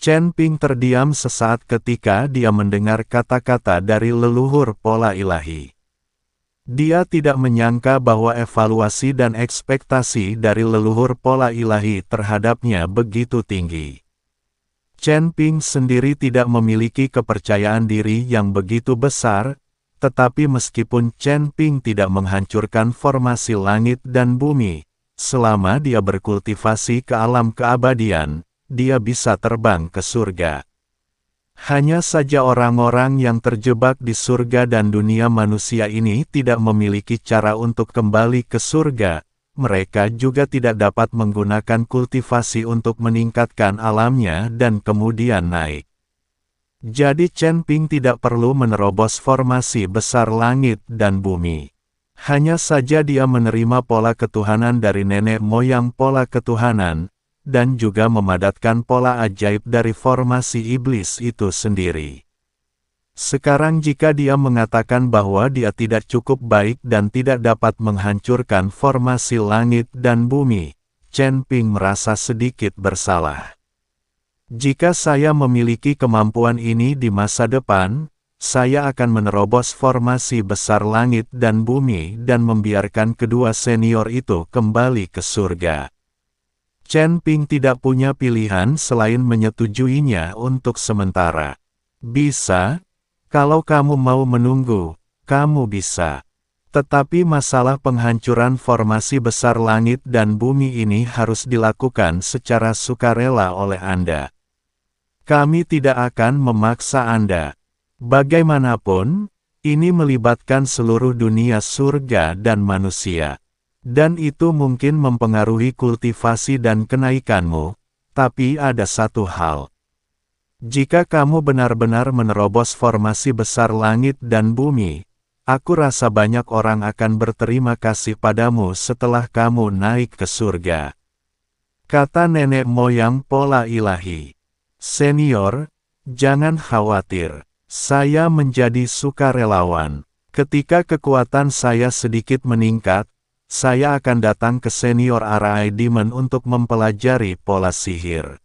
Chen Ping terdiam sesaat ketika dia mendengar kata-kata dari leluhur pola ilahi. Dia tidak menyangka bahwa evaluasi dan ekspektasi dari leluhur pola ilahi terhadapnya begitu tinggi. Chen Ping sendiri tidak memiliki kepercayaan diri yang begitu besar, tetapi meskipun Chen Ping tidak menghancurkan formasi langit dan bumi, selama dia berkultivasi ke alam keabadian, dia bisa terbang ke surga. Hanya saja orang-orang yang terjebak di surga dan dunia manusia ini tidak memiliki cara untuk kembali ke surga. Mereka juga tidak dapat menggunakan kultivasi untuk meningkatkan alamnya dan kemudian naik. Jadi Chen Ping tidak perlu menerobos formasi besar langit dan bumi. Hanya saja dia menerima pola ketuhanan dari nenek moyang pola ketuhanan, dan juga memadatkan pola ajaib dari formasi iblis itu sendiri. Sekarang jika dia mengatakan bahwa dia tidak cukup baik dan tidak dapat menghancurkan formasi langit dan bumi, Chen Ping merasa sedikit bersalah. Jika saya memiliki kemampuan ini di masa depan, saya akan menerobos formasi besar langit dan bumi dan membiarkan kedua senior itu kembali ke surga. Chen Ping tidak punya pilihan selain menyetujuinya untuk sementara. Bisa, kalau kamu mau menunggu, kamu bisa. Tetapi masalah penghancuran formasi besar langit dan bumi ini harus dilakukan secara sukarela oleh Anda. Kami tidak akan memaksa Anda. Bagaimanapun, ini melibatkan seluruh dunia surga dan manusia. Dan itu mungkin mempengaruhi kultivasi dan kenaikanmu, tapi ada satu hal. Jika kamu benar-benar menerobos formasi besar langit dan bumi, aku rasa banyak orang akan berterima kasih padamu setelah kamu naik ke surga. Kata nenek moyang pola ilahi. Senior, jangan khawatir, saya menjadi sukarelawan. Ketika kekuatan saya sedikit meningkat, saya akan datang ke senior Arai Demon untuk mempelajari pola sihir.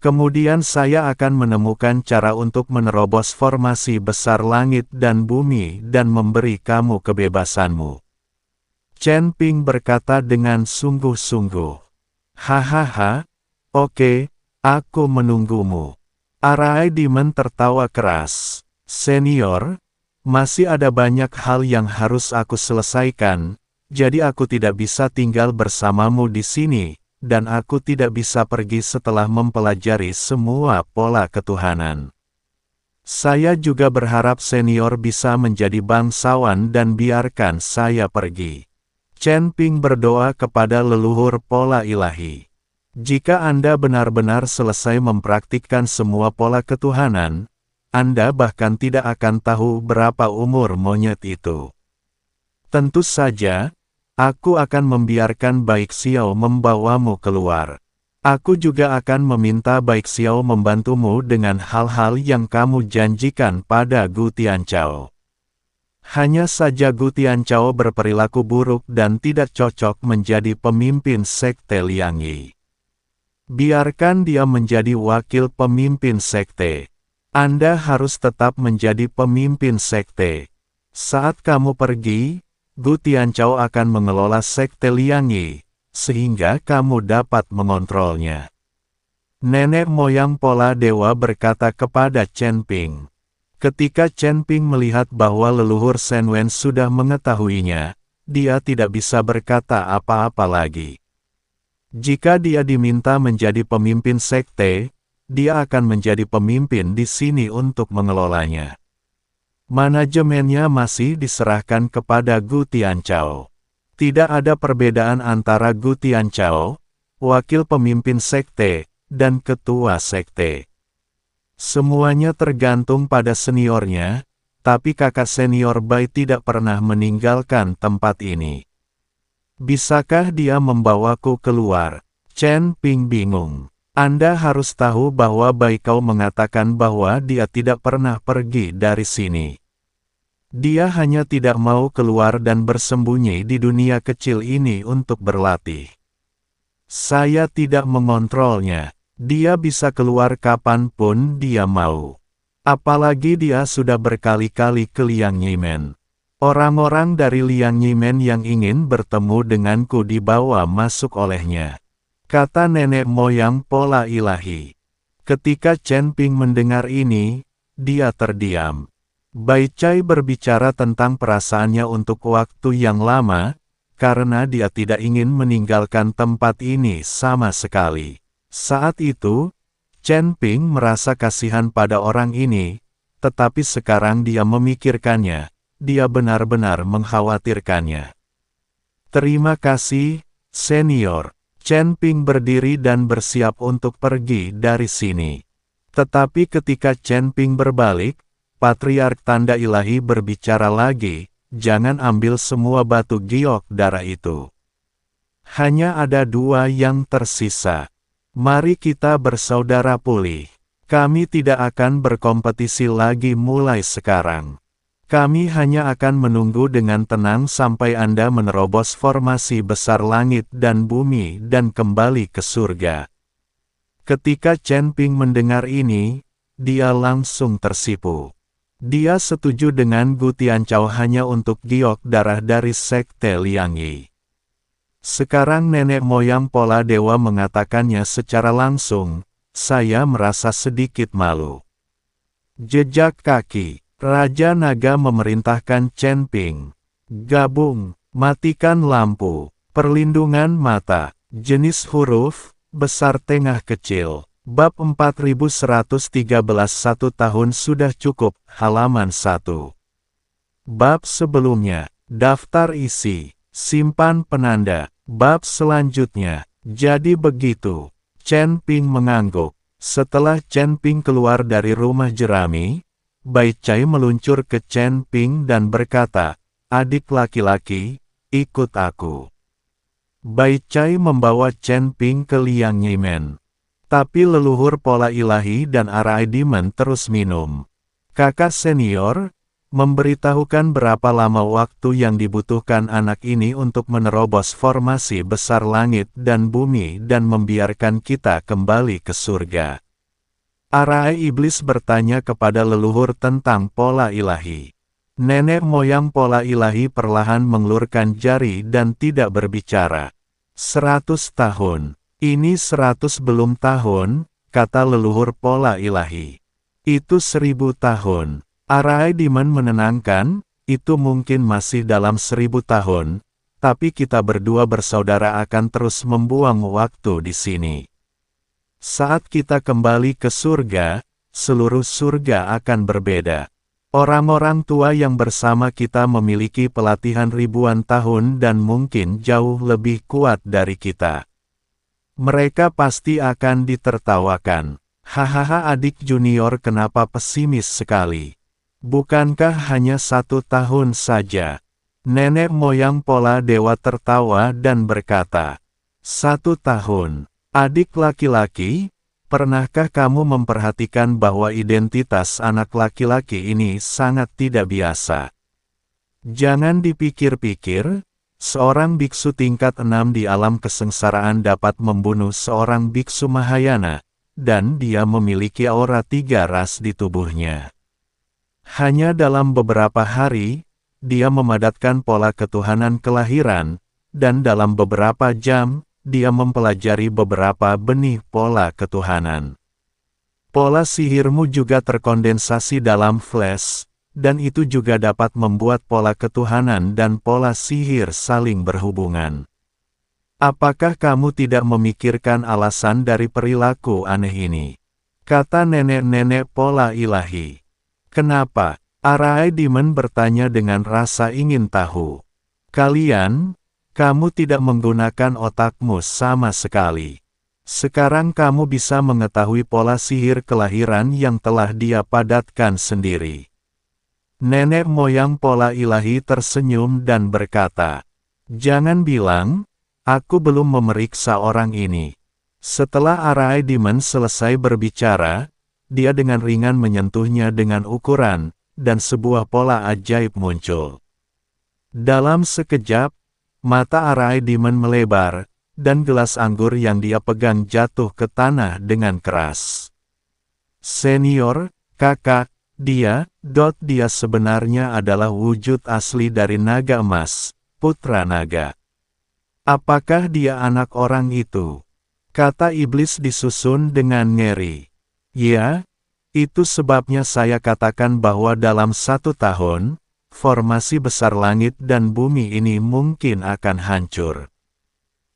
Kemudian saya akan menemukan cara untuk menerobos formasi besar langit dan bumi dan memberi kamu kebebasanmu. Chen Ping berkata dengan sungguh-sungguh. Hahaha, oke, aku menunggumu. Arai Demon tertawa keras. Senior, masih ada banyak hal yang harus aku selesaikan. Jadi aku tidak bisa tinggal bersamamu di sini, dan aku tidak bisa pergi setelah mempelajari semua pola ketuhanan. Saya juga berharap senior bisa menjadi bangsawan dan biarkan saya pergi. Chen Ping berdoa kepada leluhur pola ilahi. Jika Anda benar-benar selesai mempraktikkan semua pola ketuhanan, Anda bahkan tidak akan tahu berapa umur monyet itu. Tentu saja, aku akan membiarkan Baik Xiao membawamu keluar. Aku juga akan meminta Baik Xiao membantumu dengan hal-hal yang kamu janjikan pada Gu Tianchao. Hanya saja Gu Tianchao berperilaku buruk dan tidak cocok menjadi pemimpin sekte Liang Yi. Biarkan dia menjadi wakil pemimpin sekte. Anda harus tetap menjadi pemimpin sekte. Saat kamu pergi, Gu Tianchao akan mengelola sekte Liang Yi, sehingga kamu dapat mengontrolnya. Nenek moyang pola dewa berkata kepada Chen Ping. Ketika Chen Ping melihat bahwa leluhur Shen Wen sudah mengetahuinya, dia tidak bisa berkata apa-apa lagi. Jika dia diminta menjadi pemimpin sekte, dia akan menjadi pemimpin di sini untuk mengelolanya. Manajemennya masih diserahkan kepada Gu Tianchao. Tidak ada perbedaan antara Gu Tianchao, wakil pemimpin sekte, dan ketua sekte. Semuanya tergantung pada seniornya, tapi kakak senior Bai tidak pernah meninggalkan tempat ini. Bisakah dia membawaku keluar? Chen Ping bingung. Anda harus tahu bahwa Bai Kau mengatakan bahwa dia tidak pernah pergi dari sini. Dia hanya tidak mau keluar dan bersembunyi di dunia kecil ini untuk berlatih. Saya tidak mengontrolnya. Dia bisa keluar kapanpun dia mau. Apalagi dia sudah berkali-kali ke Liang Yimen. Orang-orang dari Liang Yimen yang ingin bertemu denganku dibawa masuk olehnya, kata nenek moyang pola ilahi. Ketika Chen Ping mendengar ini, dia terdiam. Bai Chai berbicara tentang perasaannya untuk waktu yang lama, karena dia tidak ingin meninggalkan tempat ini sama sekali. Saat itu, Chen Ping merasa kasihan pada orang ini, tetapi sekarang dia memikirkannya, dia benar-benar mengkhawatirkannya. Terima kasih, senior. Chen Ping berdiri dan bersiap untuk pergi dari sini. Tetapi ketika Chen Ping berbalik, Patriark Tanda Ilahi berbicara lagi, jangan ambil semua batu giok darah itu. Hanya ada 2 yang tersisa. Mari kita bersaudara pulih. Kami tidak akan berkompetisi lagi mulai sekarang. Kami hanya akan menunggu dengan tenang sampai Anda menerobos formasi besar langit dan bumi dan kembali ke surga. Ketika Chen Ping mendengar ini, dia langsung tersipu. Dia setuju dengan Gu Tianchao hanya untuk giok darah dari Sekte Liang Yi. Sekarang nenek moyang pola dewa mengatakannya secara langsung, saya merasa sedikit malu. Jejak kaki, Raja Naga memerintahkan Chen Ping. Gabung, matikan lampu, perlindungan mata, jenis huruf, besar tengah kecil. Bab 4113 1 tahun sudah cukup, halaman 1. Bab sebelumnya, daftar isi, simpan penanda. Bab selanjutnya, jadi begitu. Chen Ping mengangguk. Setelah Chen Ping keluar dari rumah jerami, Bai Chai meluncur ke Chen Ping dan berkata, adik laki-laki, ikut aku. Bai Chai membawa Chen Ping ke Liang Yimen. Tapi leluhur pola ilahi dan Arai Demon terus minum. Kakak senior, memberitahukan berapa lama waktu yang dibutuhkan anak ini untuk menerobos formasi besar langit dan bumi dan membiarkan kita kembali ke surga. Arai Iblis bertanya kepada leluhur tentang pola ilahi. Nenek moyang pola ilahi perlahan mengelurkan jari dan tidak berbicara. 100 tahun. Ini 100 belum tahun, kata leluhur pola ilahi. Itu 1000 tahun. Arai Demon menenangkan, itu mungkin masih dalam 1000 tahun, tapi kita berdua bersaudara akan terus membuang waktu di sini. Saat kita kembali ke surga, seluruh surga akan berbeda. Orang-orang tua yang bersama kita memiliki pelatihan ribuan tahun dan mungkin jauh lebih kuat dari kita. Mereka pasti akan ditertawakan. Hahaha, adik junior kenapa pesimis sekali? Bukankah hanya 1 tahun saja? Nenek moyang pola dewa tertawa dan berkata, 1 tahun. Adik laki-laki, pernahkah kamu memperhatikan bahwa identitas anak laki-laki ini sangat tidak biasa? Jangan dipikir-pikir, seorang biksu tingkat 6 di alam kesengsaraan dapat membunuh seorang biksu Mahayana, dan dia memiliki aura 3 ras di tubuhnya. Hanya dalam beberapa hari, dia memadatkan pola ketuhanan kelahiran, dan dalam beberapa jam, dia mempelajari beberapa benih pola ketuhanan. Pola sihirmu juga terkondensasi dalam flash, dan itu juga dapat membuat pola ketuhanan dan pola sihir saling berhubungan. Apakah kamu tidak memikirkan alasan dari perilaku aneh ini? Kata nenek-nenek pola ilahi. Kenapa? Arai Demon bertanya dengan rasa ingin tahu. Kamu tidak menggunakan otakmu sama sekali. Sekarang kamu bisa mengetahui pola sihir kelahiran yang telah dia padatkan sendiri. Nenek moyang pola ilahi tersenyum dan berkata, jangan bilang, aku belum memeriksa orang ini. Setelah Arai Demon selesai berbicara, dia dengan ringan menyentuhnya dengan ukuran, dan sebuah pola ajaib muncul. Dalam sekejap, mata Arai Demon melebar, dan gelas anggur yang dia pegang jatuh ke tanah dengan keras. Senior, kakak, dia sebenarnya adalah wujud asli dari naga emas, putra naga. Apakah dia anak orang itu? Kata iblis disusun dengan ngeri. Ya, itu sebabnya saya katakan bahwa dalam 1 tahun, formasi besar langit dan bumi ini mungkin akan hancur.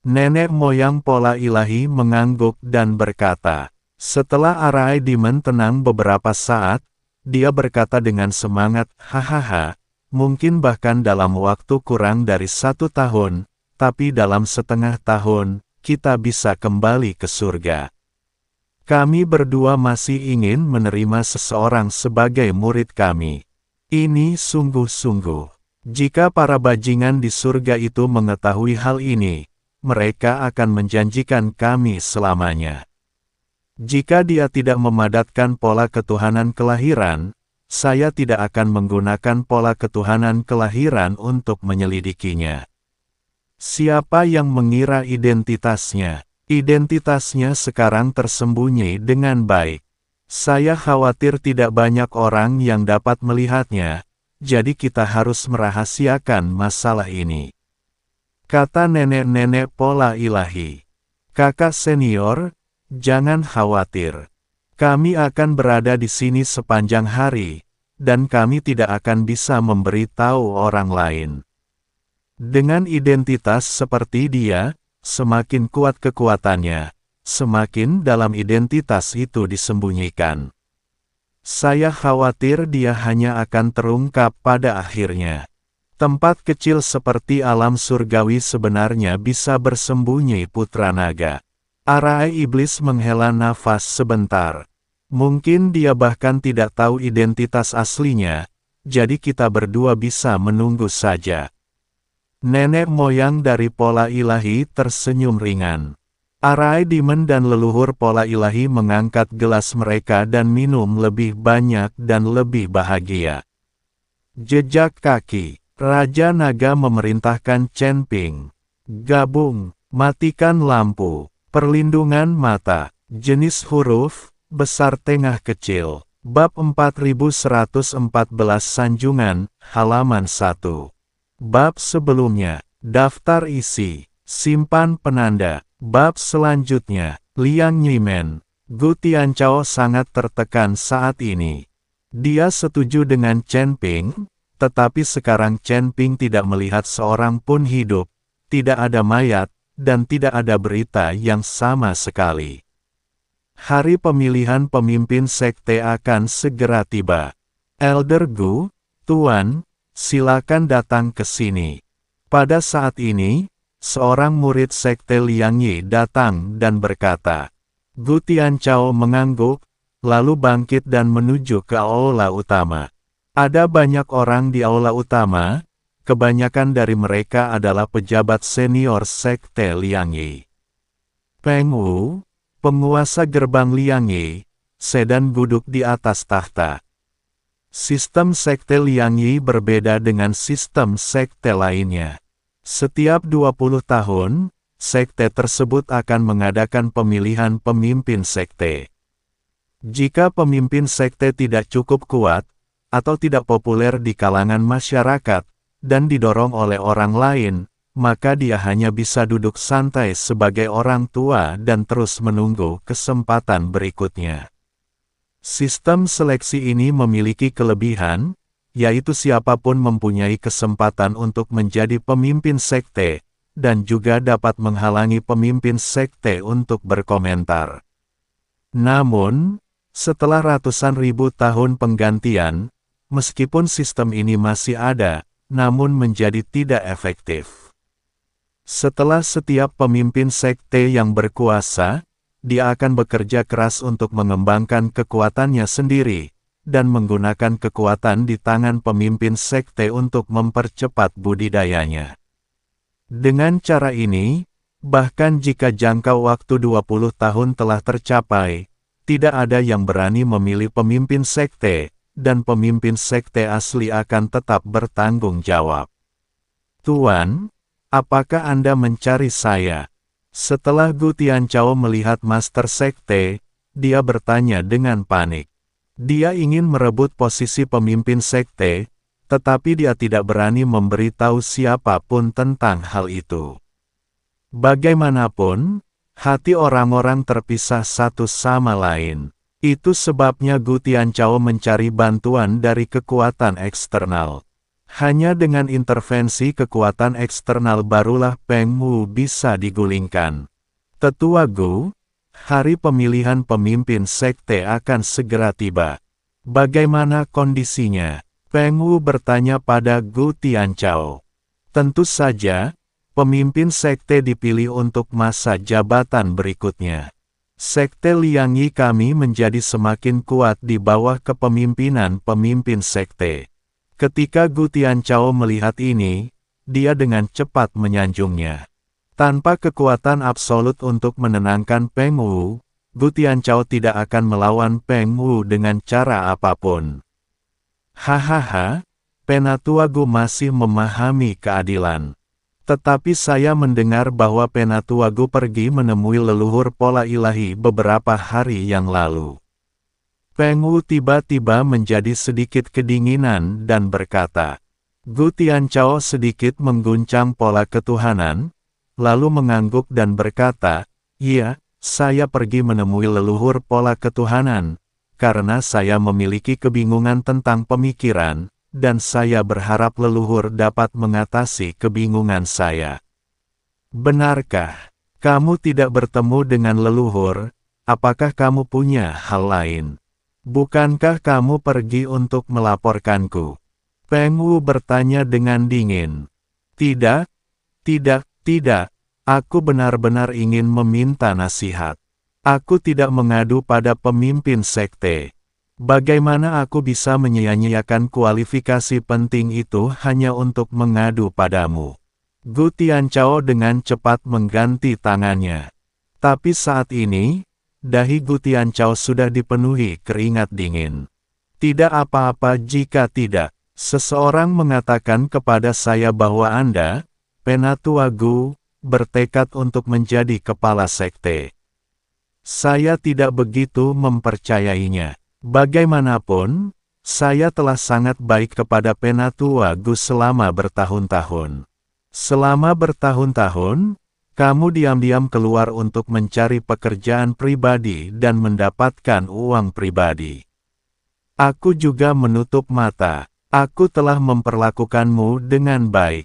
Nenek moyang pola ilahi mengangguk dan berkata, setelah Arai Demon tenang beberapa saat, dia berkata dengan semangat, hahaha, mungkin bahkan dalam waktu kurang dari 1 tahun, tapi dalam setengah tahun, kita bisa kembali ke surga. Kami berdua masih ingin menerima seseorang sebagai murid kami. Ini sungguh-sungguh. Jika para bajingan di surga itu mengetahui hal ini, mereka akan menjanjikan kami selamanya. Jika dia tidak memadatkan pola ketuhanan kelahiran, saya tidak akan menggunakan pola ketuhanan kelahiran untuk menyelidikinya. Siapa yang mengira identitasnya? Identitasnya sekarang tersembunyi dengan baik. Saya khawatir tidak banyak orang yang dapat melihatnya, jadi kita harus merahasiakan masalah ini. Kata nenek-nenek pola ilahi. Kakak senior, jangan khawatir. Kami akan berada di sini sepanjang hari, dan kami tidak akan bisa memberitahu orang lain. Dengan identitas seperti dia, semakin kuat kekuatannya, semakin dalam identitas itu disembunyikan. Saya khawatir dia hanya akan terungkap pada akhirnya. Tempat kecil seperti alam surgawi sebenarnya bisa bersembunyi putra naga. Arai iblis menghela nafas sebentar. Mungkin dia bahkan tidak tahu identitas aslinya, jadi kita berdua bisa menunggu saja. Nenek moyang dari pola ilahi tersenyum ringan. Arai Demon dan leluhur pola ilahi mengangkat gelas mereka dan minum lebih banyak dan lebih bahagia. Jejak kaki. Raja Naga memerintahkan Chen Ping. Gabung, matikan lampu, perlindungan mata, jenis huruf, besar tengah kecil, bab 4114 sanjungan, halaman 1. Bab sebelumnya, daftar isi, simpan penanda, bab selanjutnya, Liang Yimen. Gu Tianchao sangat tertekan saat ini. Dia setuju dengan Chen Ping, tetapi sekarang Chen Ping tidak melihat seorang pun hidup, tidak ada mayat, dan tidak ada berita yang sama sekali. Hari pemilihan pemimpin sekte akan segera tiba. Elder Gu, Tuan, silakan datang ke sini. Pada saat ini, seorang murid sekte Liang Yi datang dan berkata. Gu Tianchao mengangguk, lalu bangkit dan menuju ke aula utama. Ada banyak orang di aula utama, kebanyakan dari mereka adalah pejabat senior sekte Liang Yi. Peng Wu, penguasa gerbang Liang Yi, sedang duduk di atas tahta. Sistem sekte Liang Yi berbeda dengan sistem sekte lainnya. Setiap 20 tahun, sekte tersebut akan mengadakan pemilihan pemimpin sekte. Jika pemimpin sekte tidak cukup kuat, atau tidak populer di kalangan masyarakat, dan didorong oleh orang lain, maka dia hanya bisa duduk santai sebagai orang tua dan terus menunggu kesempatan berikutnya. Sistem seleksi ini memiliki kelebihan, yaitu siapapun mempunyai kesempatan untuk menjadi pemimpin sekte, dan juga dapat menghalangi pemimpin sekte untuk berkomentar. Namun, setelah ratusan ribu tahun penggantian, meskipun sistem ini masih ada, namun menjadi tidak efektif. Setelah setiap pemimpin sekte yang berkuasa, dia akan bekerja keras untuk mengembangkan kekuatannya sendiri, dan menggunakan kekuatan di tangan pemimpin sekte untuk mempercepat budidayanya. Dengan cara ini, bahkan jika jangka waktu 20 tahun telah tercapai, tidak ada yang berani memilih pemimpin sekte, dan pemimpin sekte asli akan tetap bertanggung jawab. Tuan, apakah Anda mencari saya? Setelah Gu Tianchao melihat Master Sekte, dia bertanya dengan panik. Dia ingin merebut posisi pemimpin sekte, tetapi dia tidak berani memberitahu siapapun tentang hal itu. Bagaimanapun, hati orang-orang terpisah satu sama lain. Itu sebabnya Gu Tianchao mencari bantuan dari kekuatan eksternal. Hanya dengan intervensi kekuatan eksternal barulah Peng Wu bisa digulingkan. Tetua Gu, hari pemilihan pemimpin sekte akan segera tiba. Bagaimana kondisinya? Peng Wu bertanya pada Gu Tianchao. Tentu saja, pemimpin sekte dipilih untuk masa jabatan berikutnya. Sekte Liang Yi kami menjadi semakin kuat di bawah kepemimpinan pemimpin sekte. Ketika Gu Tianchao melihat ini, dia dengan cepat menyanjungnya. Tanpa kekuatan absolut untuk menenangkan Peng Wu, Gu Tianchao tidak akan melawan Peng Wu dengan cara apapun. Hahaha, Penatua Gu masih memahami keadilan. Tetapi saya mendengar bahwa Penatua Gu pergi menemui leluhur pola ilahi beberapa hari yang lalu. Peng Wu tiba-tiba menjadi sedikit kedinginan dan berkata. Gu Tianchao sedikit mengguncang pola ketuhanan, lalu mengangguk dan berkata, "Iya, saya pergi menemui leluhur pola ketuhanan, karena saya memiliki kebingungan tentang pemikiran, dan saya berharap leluhur dapat mengatasi kebingungan saya." Benarkah? Kamu tidak bertemu dengan leluhur? Apakah kamu punya hal lain? Bukankah kamu pergi untuk melaporkanku? Peng Wu bertanya dengan dingin. Tidak, tidak. Aku benar-benar ingin meminta nasihat. Aku tidak mengadu pada pemimpin sekte. Bagaimana aku bisa menyia-nyiakan kualifikasi penting itu hanya untuk mengadu padamu? Gu Tianchao dengan cepat mengganti tangannya. Tapi saat ini, dahi Gu Tianchao sudah dipenuhi keringat dingin. Tidak apa-apa jika tidak. Seseorang mengatakan kepada saya bahwa Anda, Penatua Gu, bertekad untuk menjadi kepala sekte. Saya tidak begitu mempercayainya. Bagaimanapun, saya telah sangat baik kepada Penatua Gu selama bertahun-tahun. Selama bertahun-tahun, kamu diam-diam keluar untuk mencari pekerjaan pribadi dan mendapatkan uang pribadi. Aku juga menutup mata. Aku telah memperlakukanmu dengan baik.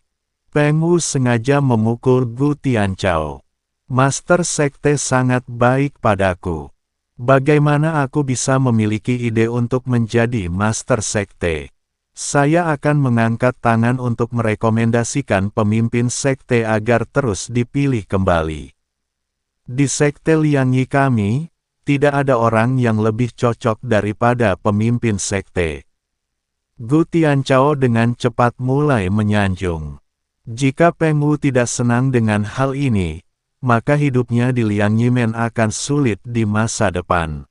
Peng Wu sengaja memukul Gu Tianchao. Master sekte sangat baik padaku. Bagaimana aku bisa memiliki ide untuk menjadi master sekte? Saya akan mengangkat tangan untuk merekomendasikan pemimpin sekte agar terus dipilih kembali. Di sekte Liang Yi kami, tidak ada orang yang lebih cocok daripada pemimpin sekte. Gu Tianchao dengan cepat mulai menyanjung. Jika Peng Wu tidak senang dengan hal ini, maka hidupnya di Liang Yimen akan sulit di masa depan.